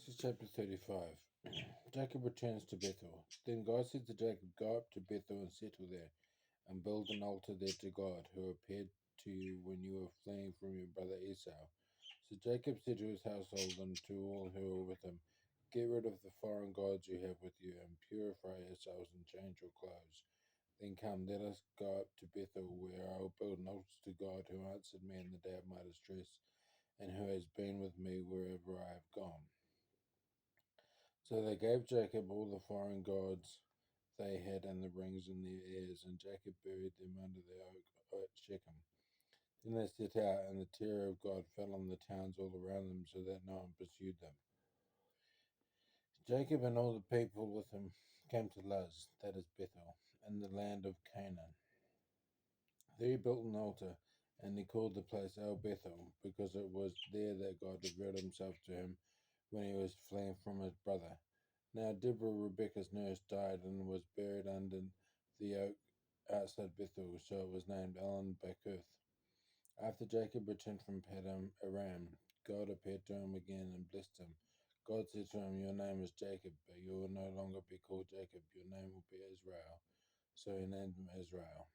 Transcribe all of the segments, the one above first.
This is chapter 35. Jacob returns to Bethel. Then God said to Jacob, "Go up to Bethel and settle there, and build an altar there to God, who appeared to you when you were fleeing from your brother Esau." So Jacob said to his household and to all who were with him, "Get rid of the foreign gods you have with you, and purify yourselves and change your clothes. Then come, let us go up to Bethel, where I will build an altar to God, who answered me in the day of my distress, and who has been with me wherever I have gone." So they gave Jacob all the foreign gods they had and the rings in their ears, and Jacob buried them under the oak at Shechem. Then they set out, and the terror of God fell on the towns all around them, so that no one pursued them. Jacob and all the people with him came to Luz, that is Bethel, in the land of Canaan. There he built an altar, and he called the place El Bethel, because it was there that God revealed himself to him when he was fleeing from his brother. Now Deborah, Rebekah's nurse, died and was buried under the oak outside Bethel, so it was named Elon Bakuth. After Jacob returned from Paddan Aram, God appeared to him again and blessed him. God said to him, "Your name is Jacob, but you will no longer be called Jacob. Your name will be Israel." So he named him Israel.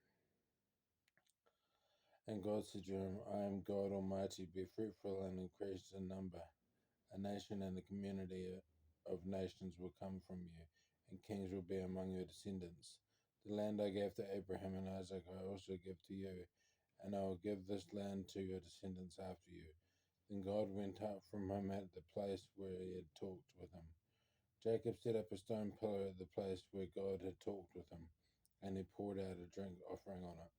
And God said to him, "I am God Almighty. Be fruitful and increase in number. A nation and a community of nations will come from you, and kings will be among your descendants. The land I gave to Abraham and Isaac I also give to you, and I will give this land to your descendants after you." Then God went up from him at the place where he had talked with him. Jacob set up a stone pillar at the place where God had talked with him, and he poured out a drink offering on it.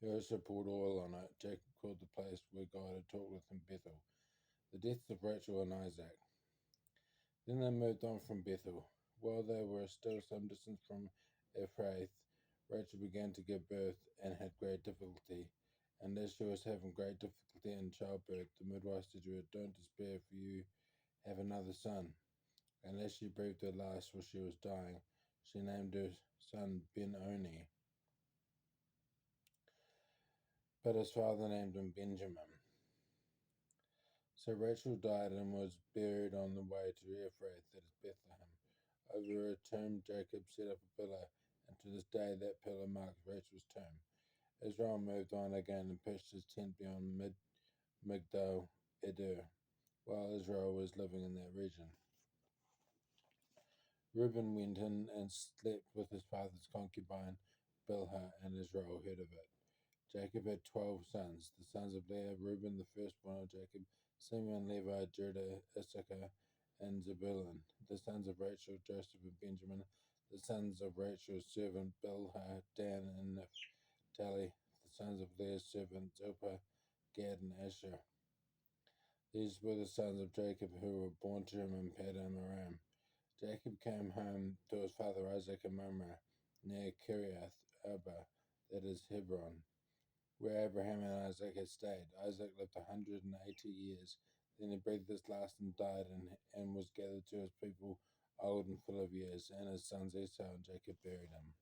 He also poured oil on it. Jacob called the place where God had talked with him Bethel. The deaths of Rachel and Isaac. Then they moved on from Bethel. While they were still some distance from Ephrath, Rachel began to give birth and had great difficulty. And as she was having great difficulty in childbirth, the midwife said to her, "Don't despair, for you have another son." And as she breathed her last, for she was dying, she named her son Ben-Oni. But his father named him Benjamin. So Rachel died and was buried on the way to Ephrath, that is Bethlehem. Over her tomb, Jacob set up a pillar, and to this day that pillar marks Rachel's tomb. Israel moved on again and pitched his tent beyond Migdal Eder, while Israel was living in that region. Reuben went in and slept with his father's concubine Bilhah, and Israel heard of it. Jacob had 12 sons. The sons of Leah: Reuben, the firstborn of Jacob; Simeon, Levi, Judah, Issachar, and Zebulun. The sons of Rachel: Joseph and Benjamin. The sons of Rachel's servant Bilhah: Dan and Naphtali. The sons of Leah's servant Zilpah: Gad and Asher. These were the sons of Jacob who were born to him in Paddan Aram. Jacob came home to his father Isaac in Mamre, near Kiriath Arba, that is Hebron, where Abraham and Isaac had stayed. Isaac lived 180 years. Then he breathed his last and died, and was gathered to his people, old and full of years, and his sons Esau and Jacob buried him.